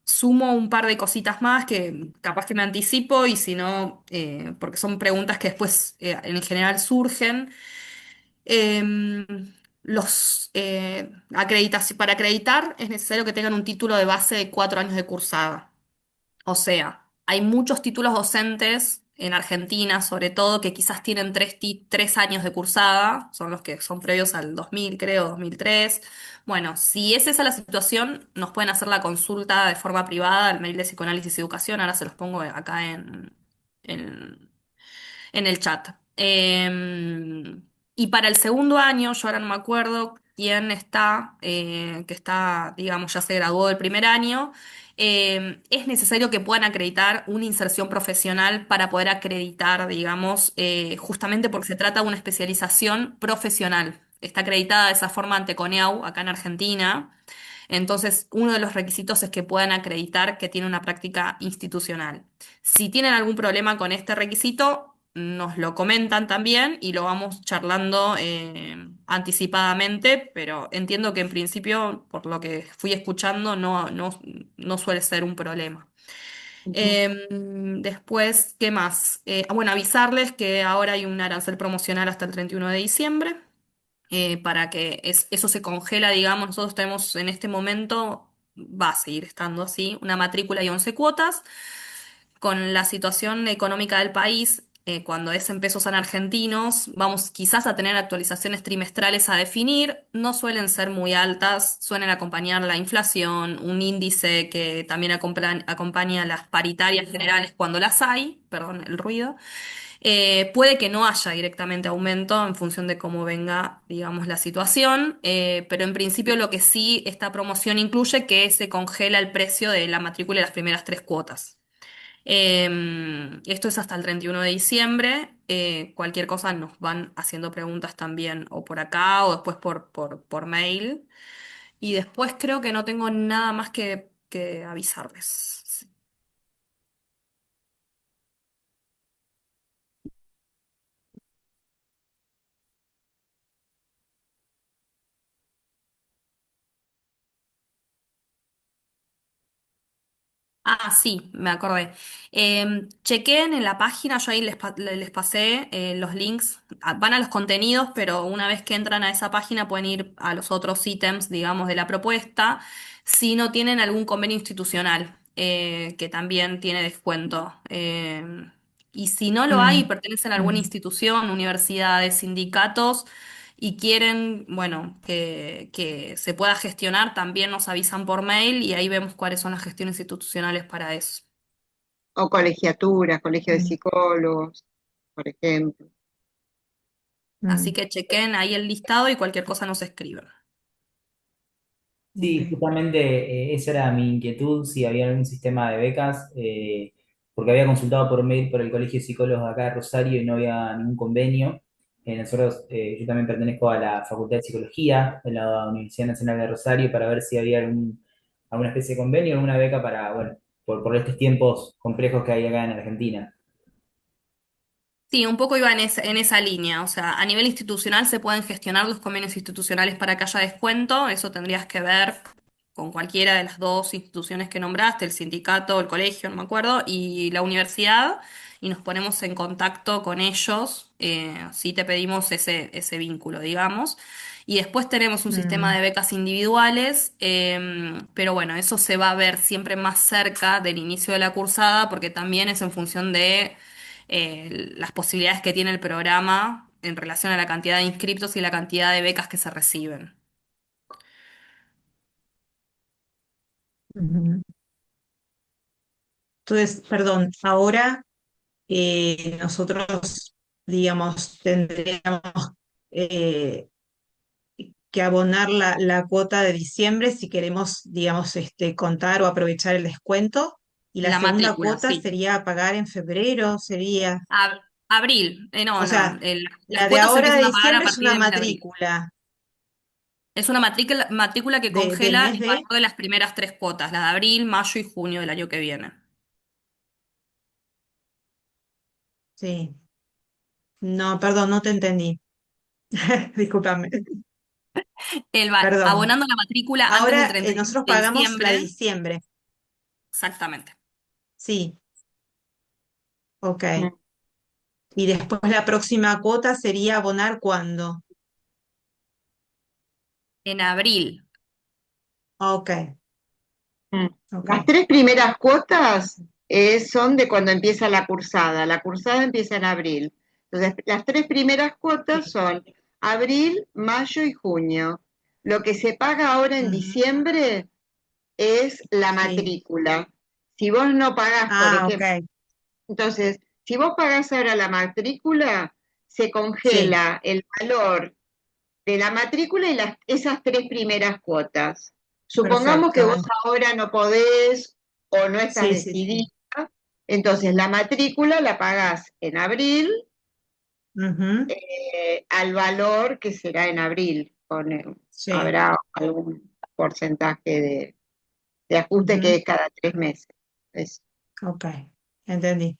Sumo un par de cositas más que capaz que me anticipo y si no, porque son preguntas que después en general surgen. Em, para acreditar es necesario que tengan un título de base de 4 años de cursada. O sea, hay muchos títulos docentes en Argentina, sobre todo, que quizás tienen 3 años de cursada, son los que son previos al 2000, creo, 2003. Bueno, si es esa la situación, nos pueden hacer la consulta de forma privada al mail de Psicoanálisis y Educación, ahora se los pongo acá en, en el chat. Y para el segundo año, yo ahora no me acuerdo quién está, que está, digamos, ya se graduó del primer año, es necesario que puedan acreditar una inserción profesional para poder acreditar, digamos, justamente porque se trata de una especialización profesional. Está acreditada de esa forma ante CONEAU, acá en Argentina. Entonces, uno de los requisitos es que puedan acreditar que tiene una práctica institucional. Si tienen algún problema con este requisito, nos lo comentan también y lo vamos charlando anticipadamente, pero entiendo que en principio, por lo que fui escuchando, no suele ser un problema. Ujú. Después, ¿qué más? Bueno, avisarles que ahora hay un arancel promocional hasta el 31 de diciembre para que eso se congela, digamos, nosotros tenemos en este momento, va a seguir estando así, una matrícula y 11 cuotas. Con la situación económica del país, cuando es en pesos en argentinos, vamos quizás a tener actualizaciones trimestrales a definir, no suelen ser muy altas, suelen acompañar la inflación, un índice que también acompaña las paritarias generales cuando las hay, perdón el ruido. Puede que no haya directamente aumento en función de cómo venga, digamos, la situación, pero en principio lo que sí esta promoción incluye que se congela el precio de la matrícula de las primeras tres cuotas. Esto es hasta el 31 de diciembre. Cualquier cosa nos van haciendo preguntas también o por acá o después por mail. Y después creo que no tengo nada más que avisarles. Ah, sí, me acordé. Chequen en la página, yo ahí les pasé los links, van a los contenidos, pero una vez que entran a esa página pueden ir a los otros ítems, digamos, de la propuesta, si no tienen algún convenio institucional, que también tiene descuento. Y si no lo hay, Mm, pertenecen a alguna mm, institución, universidades, sindicatos y quieren, bueno, que se pueda gestionar, también nos avisan por mail y ahí vemos cuáles son las gestiones institucionales para eso. O colegiaturas, colegio de mm, psicólogos, por ejemplo. Así mm. que chequen ahí el listado y cualquier cosa nos escriben. Ok. Sí, justamente esa era mi inquietud, si había algún sistema de becas, porque había consultado por mail por el Colegio de Psicólogos de acá de Rosario y no había ningún convenio. Nosotros, yo también pertenezco a la Facultad de Psicología de la Universidad Nacional de Rosario para ver si había alguna especie de convenio, alguna beca para, bueno, por estos tiempos complejos que hay acá en Argentina. Sí, un poco iba en esa línea. O sea, a nivel institucional se pueden gestionar los convenios institucionales para que haya descuento. Eso tendrías que ver con cualquiera de las dos instituciones que nombraste, el sindicato, el colegio, no me acuerdo, y la universidad, y nos ponemos en contacto con ellos. Si te pedimos ese vínculo, digamos. Y después tenemos un sistema Mm, de becas individuales, pero bueno, eso se va a ver siempre más cerca del inicio de la cursada, porque también es en función de las posibilidades que tiene el programa en relación a la cantidad de inscriptos y la cantidad de becas que se reciben. ujú. Entonces, perdón, ahora nosotros, digamos, tendríamos eh, que abonar la cuota de diciembre si queremos, digamos, contar o aprovechar el descuento. Y la La segunda matrícula, cuota sí. sería pagar en febrero, sería, Abril, no, o no, sea, las la de cuotas se ahora de empiezan a pagar a diciembre es partir una del mes de abril. matrícula Es una matrícula que del congela mes el valor de las primeras tres cuotas, la de abril, mayo y junio del año que viene. sí. No, perdón, no te entendí. Discúlpame, perdón. Abonando la matrícula antes del Ahora 31 nosotros de pagamos la de diciembre, diciembre. exactamente. Sí, ok. Mm. Y después la próxima cuota sería abonar cuándo. En abril. Ok, Mm. Las ok. tres primeras cuotas son de cuando empieza la cursada. La cursada empieza en abril. Entonces, las tres primeras cuotas Sí. son abril, mayo y junio. Lo que se paga ahora en Ujú, diciembre es la sí. matrícula. Si vos no pagás, por Ah, ejemplo, ok. entonces, si vos pagás ahora la matrícula, se Sí, congela el valor de la matrícula y esas tres primeras cuotas. Supongamos que perfecto. vos ahora no podés o no estás Sí, sí, decidida, sí. entonces la matrícula la pagás en abril Ujú, al valor que será en abril. sí, Habrá algún porcentaje de ajuste que ujú, es cada 3 meses. Es- ok. Entendí.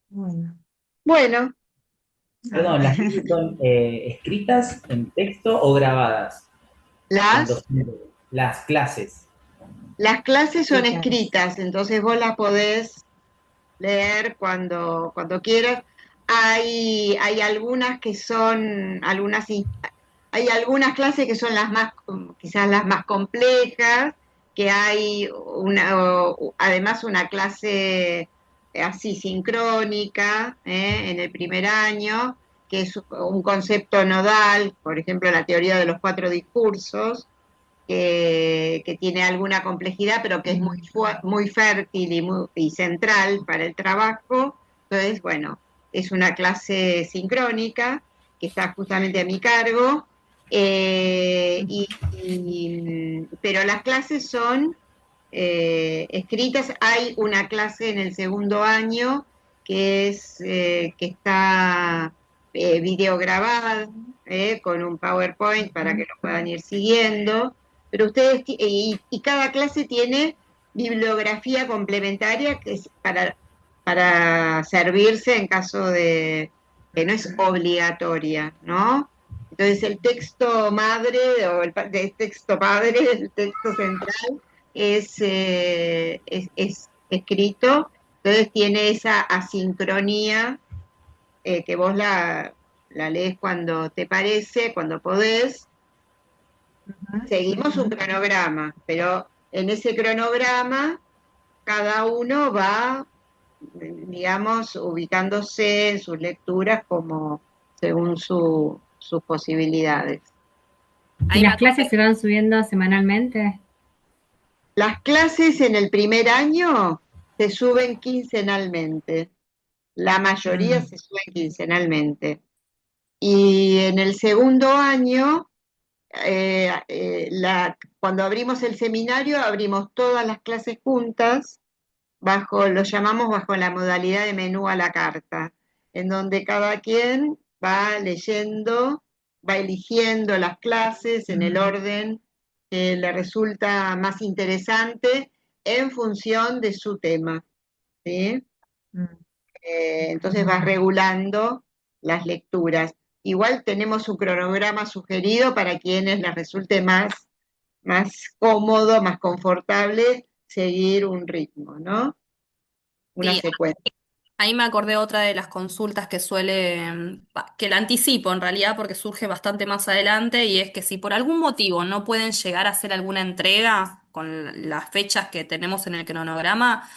Bueno, bueno, a ver. Perdón, ¿las clases son escritas en texto o grabadas? El las, docente. Las clases. las clases son Sí, claro. escritas, entonces vos las podés leer cuando quieras. Hay algunas que son, hay algunas clases que son quizás las más complejas, que hay además una clase así sincrónica en el primer año, que es un concepto nodal, por ejemplo, la teoría de los cuatro discursos, que tiene alguna complejidad, pero que es muy fértil y central para el trabajo. Entonces, bueno, es una clase sincrónica que está justamente a mi cargo, pero las clases son escritas. Hay una clase en el segundo año que está videograbada con un PowerPoint para que lo puedan ir siguiendo, pero y cada clase tiene bibliografía complementaria que es para servirse en caso de que no es obligatoria, ¿no? Entonces el texto madre o el texto padre, el texto central es escrito, entonces tiene esa asincronía que vos la lees cuando te parece, cuando podés. Seguimos un cronograma, pero en ese cronograma cada uno va, digamos, ubicándose en sus lecturas como según sus posibilidades. ¿Y Ahí me las clases acordé. se van subiendo semanalmente? Las clases en el primer año se suben quincenalmente, la mayoría se suben quincenalmente. Y en el segundo año, cuando abrimos el seminario, abrimos todas las clases juntas, lo llamamos bajo la modalidad de menú a la carta, en donde cada quien va leyendo, va eligiendo las clases en el orden que le resulta más interesante en función de su tema, ¿sí? Entonces vas regulando las lecturas. Igual tenemos un cronograma sugerido para quienes les resulte más cómodo, más confortable seguir un ritmo, ¿no? Una Sí, secuencia. ahí me acordé otra de las consultas que que la anticipo en realidad porque surge bastante más adelante y es que si por algún motivo no pueden llegar a hacer alguna entrega con las fechas que tenemos en el cronograma,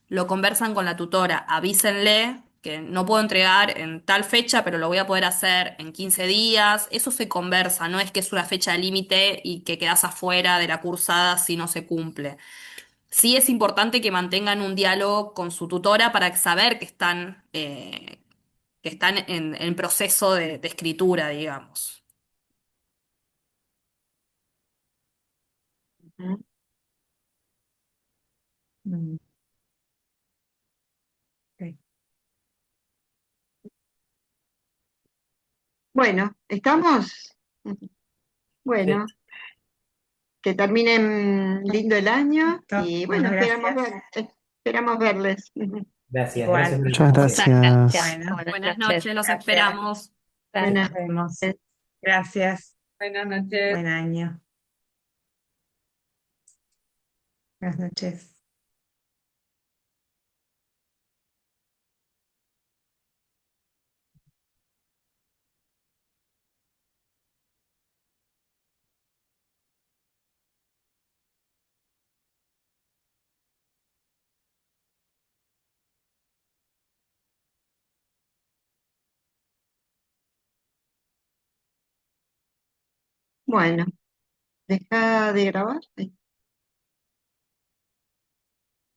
lo conversan con la tutora, avísenle que no puedo entregar en tal fecha, pero lo voy a poder hacer en 15 días. Eso se conversa, no es que es una fecha límite y que quedas afuera de la cursada si no se cumple. Sí es importante que mantengan un diálogo con su tutora para saber que están en proceso de escritura, digamos. Ujú. Mm, ok. Bueno, ¿estamos? Bueno, que terminen lindo el año Listo. y bueno, Bueno, gracias. esperamos verles. Gracias, gracias Igual. por el Muchas espacio. Muchas gracias. gracias. Bueno, Buenas Noches. noches, los Gracias. esperamos. Buenas nos vemos. Gracias. Buenas noches. Buen año. Buenas noches. Bueno, deja de grabar.